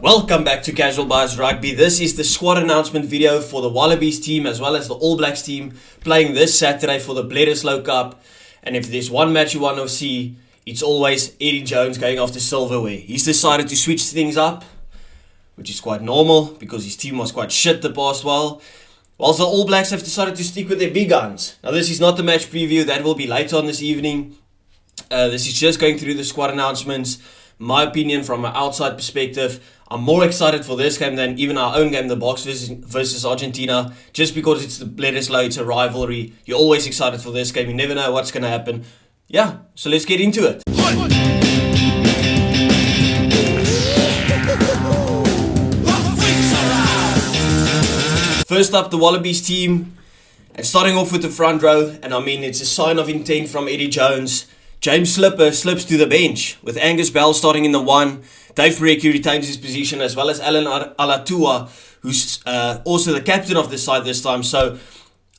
Welcome back to Casual Bias Rugby. This is the squad announcement video for the Wallabies team as well as the All Blacks team playing this Saturday for the Bledisloe Cup. And if there's one match you want to see, it's always Eddie Jones going after silverware. He's decided to switch things up, which is quite normal because his team was quite shit the past while. Whilst the All Blacks have decided to stick with their big guns. Now this is not the match preview, that will be later on this evening. This is just going through the squad announcements. My opinion from an outside perspective, I'm more excited for this game than even our own game, the Box versus Argentina, just because it's the Bledisloe, it's a rivalry. You're always excited for this game, you never know what's going to happen. Yeah, so let's get into it. First up, the Wallabies team, and starting off with the front row, and I mean it's a sign of intent from Eddie Jones. James Slipper slips to the bench, with Angus Bell starting in the 1. Dave Brecky retains his position, as well as Alan Alatua, who's also the captain of this side this time. So,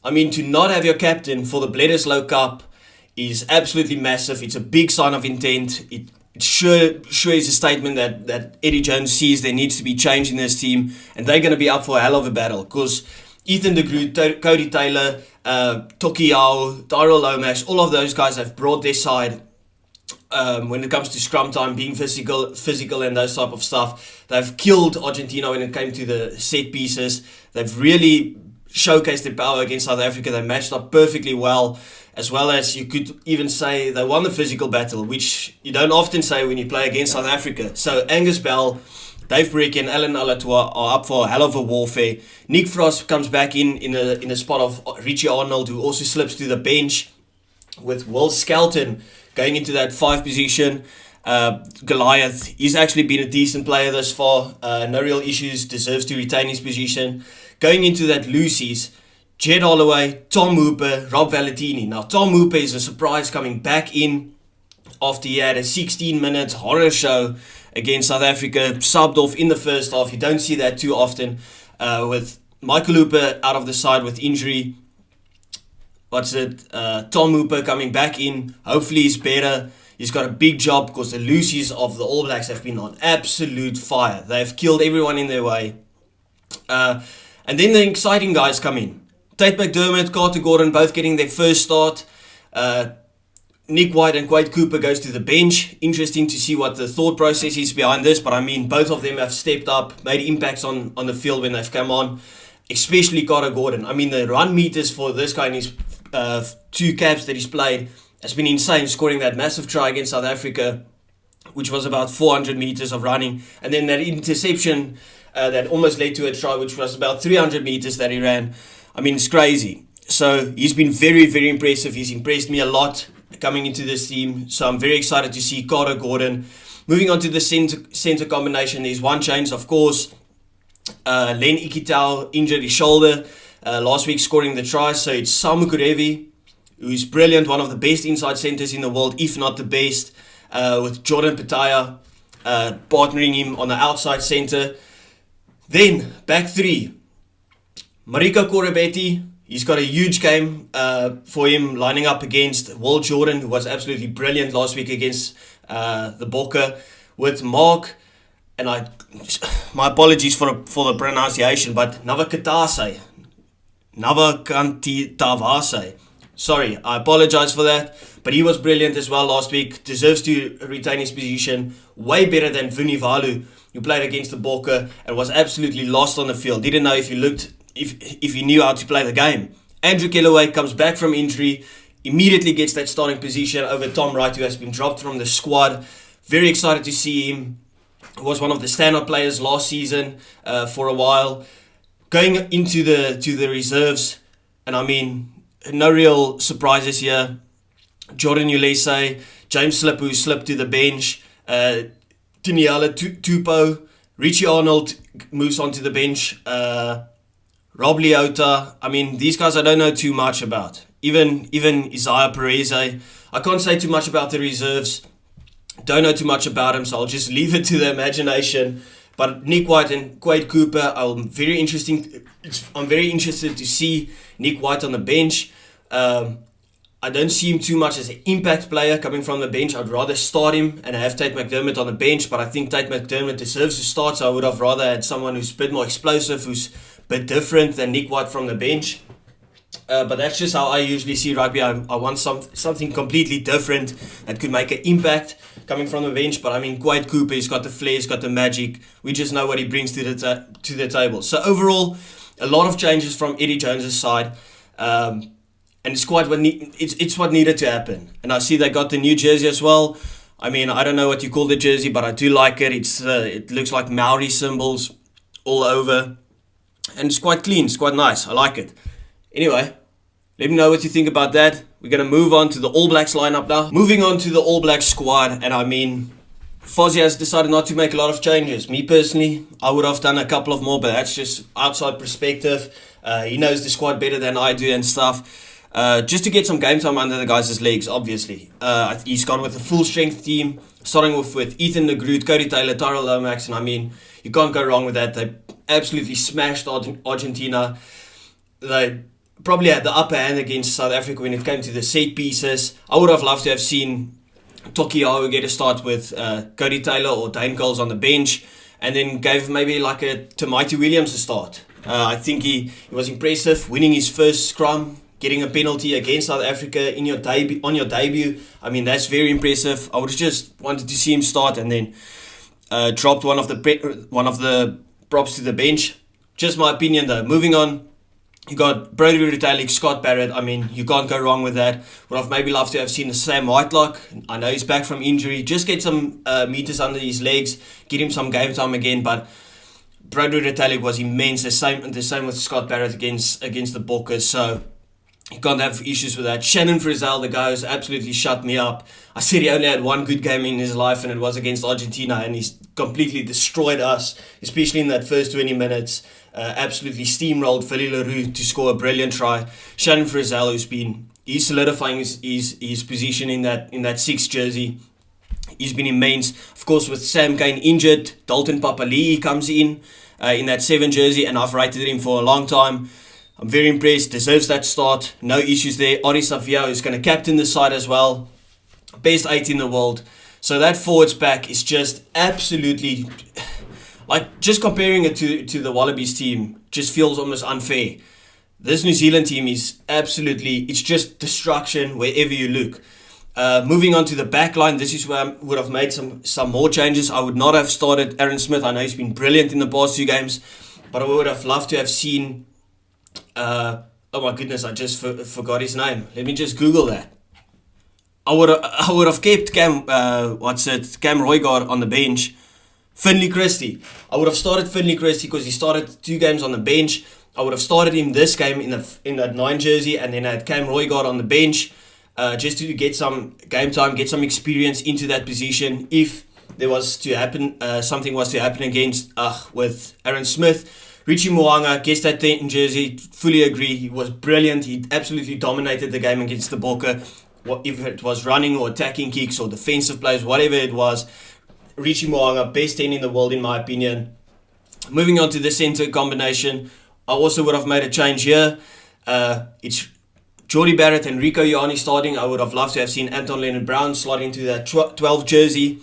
I mean, to not have your captain for the Bledisloe Cup is absolutely massive. It's a big sign of intent. It sure is a statement that Eddie Jones sees there needs to be change in this team, and they're going to be up for a hell of a battle, because Ethan de Groot, Cody Taylor, Toki Yao, Tyrell Lomax, all of those guys have brought their side when it comes to scrum time, being physical and those type of stuff. They've killed Argentina when it came to the set pieces. They've really showcased their power against South Africa. They matched up perfectly well as you could even say they won the physical battle, which you don't often say when you play against South Africa. So Angus Bell, Dave Brecky and Alan Alatua are up for a hell of a warfare. Nick Frost comes back in the spot of Richie Arnold, who also slips to the bench, with Will Skelton going into that 5 position. Goliath, he's actually been a decent player thus far. No real issues, deserves to retain his position. Going into that Lucy's, Jed Holloway, Tom Hooper, Rob Valentini. Now Tom Hooper is a surprise coming back in after he had a 16-minute horror show against South Africa, subbed off in the first half. You don't see that too often, with Michael Hooper out of the side with injury. Tom Hooper coming back in. Hopefully he's better. He's got a big job because the Lucy's of the All Blacks have been on absolute fire. They've killed everyone in their way. And then the exciting guys come in. Tate McDermott, Carter Gordon, both getting their first start. Nick White and Quade Cooper goes to the bench. Interesting to see what the thought process is behind this. But I mean, both of them have stepped up, made impacts on the field when they've come on. Especially Carter Gordon. I mean, the run meters for this guy in his 2 caps that he's played has been insane, scoring that massive try against South Africa, which was about 400 meters of running, and then that interception that almost led to a try, which was about 300 meters that he ran. I mean, it's crazy. So he's been very, very impressive. He's impressed me a lot coming into this team, so I'm very excited to see Carter Gordon. Moving on to the center combination, there's one change, of course. Len Ikitau injured his shoulder last week, scoring the try. So it's Samu Kurevi, who's brilliant, one of the best inside centers in the world, if not the best, with Jordan Petaya partnering him on the outside center. Then back 3, Mariko Koroibete. He's got a huge game for him, lining up against Will Jordan, who was absolutely brilliant last week against the Bokke, with Mark. And my apologies for the pronunciation, but Navakantavase. Sorry, I apologize for that. But he was brilliant as well last week. Deserves to retain his position. Way better than Vunivalu, who played against the Bokke and was absolutely lost on the field. Didn't know if he knew how to play the game. Andrew Kellaway comes back from injury. Immediately gets that starting position over Tom Wright, who has been dropped from the squad. Very excited to see him. Was one of the standout players last season for a while. Going into the reserves, and I mean, no real surprises here. Jordan Ulese, James Slip, who slipped to the bench, Tiniala Tupo, Richie Arnold moves on to the bench, Rob Leota. I mean, these guys I don't know too much about. Even Isaiah Perez, I can't say too much about the reserves. Don't know too much about him, so I'll just leave it to the imagination. But Nick White and Quade Cooper, I'm very interested to see Nick White on the bench. I don't see him too much as an impact player coming from the bench. I'd rather start him and have Tate McDermott on the bench, but I think Tate McDermott deserves to start, so I would have rather had someone who's a bit more explosive, who's a bit different than Nick White from the bench. But that's just how I usually see rugby. I want something completely different that could make an impact coming from the bench. But I mean, Quade Cooper, he's got the flair, he's got the magic. We just know what he brings to the table. So overall, a lot of changes from Eddie Jones's side. And it's quite it's what needed to happen. And I see they got the new jersey as well. I mean, I don't know what you call the jersey, but I do like it. It looks like Maori symbols all over. And it's quite clean, it's quite nice. I like it. Anyway, let me know what you think about that. We're going to move on to the All Blacks lineup now. Moving on to the All Blacks squad. And I mean, Fozzie has decided not to make a lot of changes. Me personally, I would have done a couple of more, but that's just outside perspective. He knows the squad better than I do and stuff. Just to get some game time under the guys' legs, obviously. He's gone with a full strength team, starting off with Ethan de Groot, Cody Taylor, Tyrell Lomax, and I mean, you can't go wrong with that. They absolutely smashed Argentina. They probably had the upper hand against South Africa when it came to the set pieces. I would have loved to have seen Tokiao get a start with Cody Taylor or Dane Coles on the bench, and then gave maybe like a Tamaiti Williams a start. I think he was impressive, winning his first scrum, getting a penalty against South Africa on your debut. I mean, that's very impressive. I would have just wanted to see him start and then dropped one of the props to the bench. Just my opinion though. Moving on, you got Brodie Retallick, Scott Barrett. I mean, you can't go wrong with that. Would have maybe loved to have seen Sam Whitelock. I know he's back from injury. Just get some meters under his legs, get him some game time again. But Brodie Retallick was immense. The same with Scott Barrett against the Bokkers. So you can't have issues with that. Shannon Frizzell, the guy who's absolutely shut me up. I said he only had one good game in his life, and it was against Argentina, and he's completely destroyed us, especially in that first 20 minutes. Absolutely steamrolled Philly LaRue to score a brilliant try. Shannon Frizzell, he's solidifying his position in that 6 jersey. He's been immense. Of course, with Sam Kane injured, Dalton Papali'i comes in that 7 jersey, and I've rated him for a long time. I'm very impressed. Deserves that start. No issues there. Ori Savio is going to captain the side as well. Best 8 in the world. So that forwards pack is just absolutely... Like, just comparing it to the Wallabies team just feels almost unfair. This New Zealand team is absolutely... It's just destruction wherever you look. Moving on to the back line, this is where I would have made some more changes. I would not have started Aaron Smith. I know he's been brilliant in the past 2 games. But I would have loved to have seen... oh my goodness, I just forgot his name. Let me just Google that. I would have kept Cam Roygaard on the bench. Finley Christie. I would have started Finley Christie because he started 2 games on the bench. I would have started him this game in that 9 jersey, and then I had Cam Roygaard on the bench just to get some game time, get some experience into that position. If there was to happen, something was to happen with Aaron Smith. Richie Mo'unga gets that 10 jersey. Fully agree. He was brilliant. He absolutely dominated the game against the Bokke. If it was running or attacking kicks or defensive plays, whatever it was. Richie Mo'unga, best 10 in the world in my opinion. Moving on to the centre combination, I also would have made a change here. It's Jordie Barrett and Rico Ioane starting. I would have loved to have seen Anton Leonard-Brown slot into that 12 jersey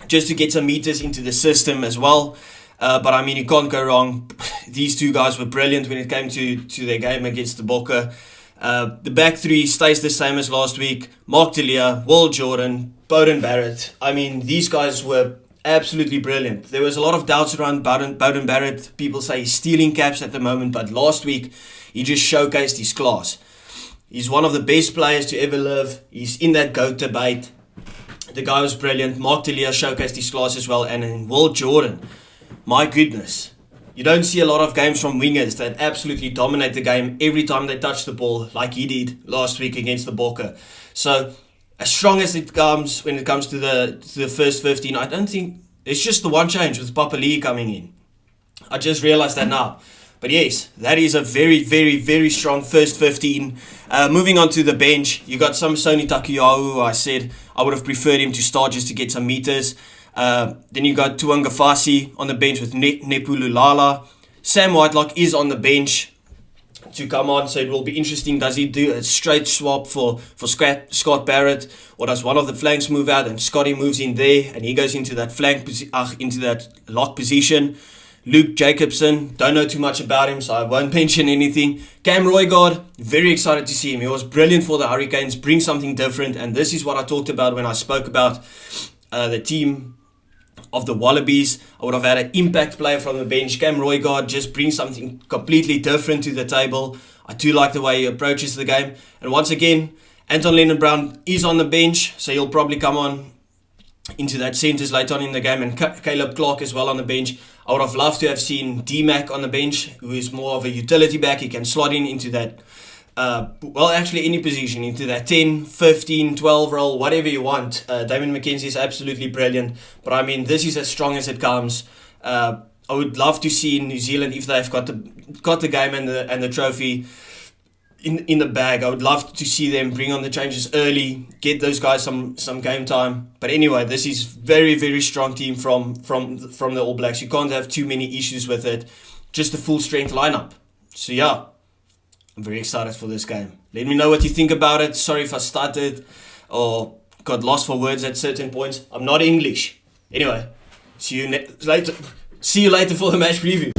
just to get some meters into the system as well. But I mean, you can't go wrong. These 2 guys were brilliant when it came to their game against the Bokke. The back 3 stays the same as last week. Mark Delia, Will Jordan, Beauden Barrett. I mean, these guys were absolutely brilliant. There was a lot of doubts around Beauden Barrett. People say he's stealing caps at the moment, but last week he just showcased his class. He's one of the best players to ever live. He's in that GOAT debate. The guy was brilliant. Mark Delia showcased his class as well. And then Will Jordan, my goodness. You don't see a lot of games from wingers that absolutely dominate the game every time they touch the ball like he did last week against the Bokke. So, as strong as it comes when it comes to the first 15, I don't think... It's just the one change with Papali'i coming in. I just realized that now. But yes, that is a very, very, very strong first 15. Moving on to the bench, you got some Sony Takiao, who I said I would have preferred him to start just to get some meters. Then you got Tuanga Fasi on the bench with Nepu Lulala. Sam Whitelock is on the bench. to come on, so it will be interesting. Does he do a straight swap for Scott Barrett, or does one of the flanks move out and Scotty moves in there and he goes into that into that lock position? Luke Jacobson, don't know too much about him, so I won't mention anything. Cam Roygaard, very excited to see him. He was brilliant for the Hurricanes, bring something different, and this is what I talked about when I spoke about the team of the Wallabies. I would have had an impact player from the bench. Cam Roygaard just brings something completely different to the table. I do like the way he approaches the game. And once again, Anton Lennon-Brown is on the bench, so he'll probably come on into that centres later on in the game, and Caleb Clark as well on the bench. I would have loved to have seen D-Mac on the bench, who is more of a utility back. He can slot in into that, actually any position, into that 10, 15, 12 role, whatever you want. Damon McKenzie is absolutely brilliant, but I mean, this is as strong as it comes. I would love to see New Zealand, if they've got the game and the trophy in the bag, I would love to see them bring on the changes early, get those guys some game time. But anyway, this is very, very strong team from the All Blacks. You can't have too many issues with it. Just a full strength lineup. So yeah, I'm very excited for this game. Let me know what you think about it. Sorry if I started or got lost for words at certain points. I'm not English. Anyway, see you later for the match preview.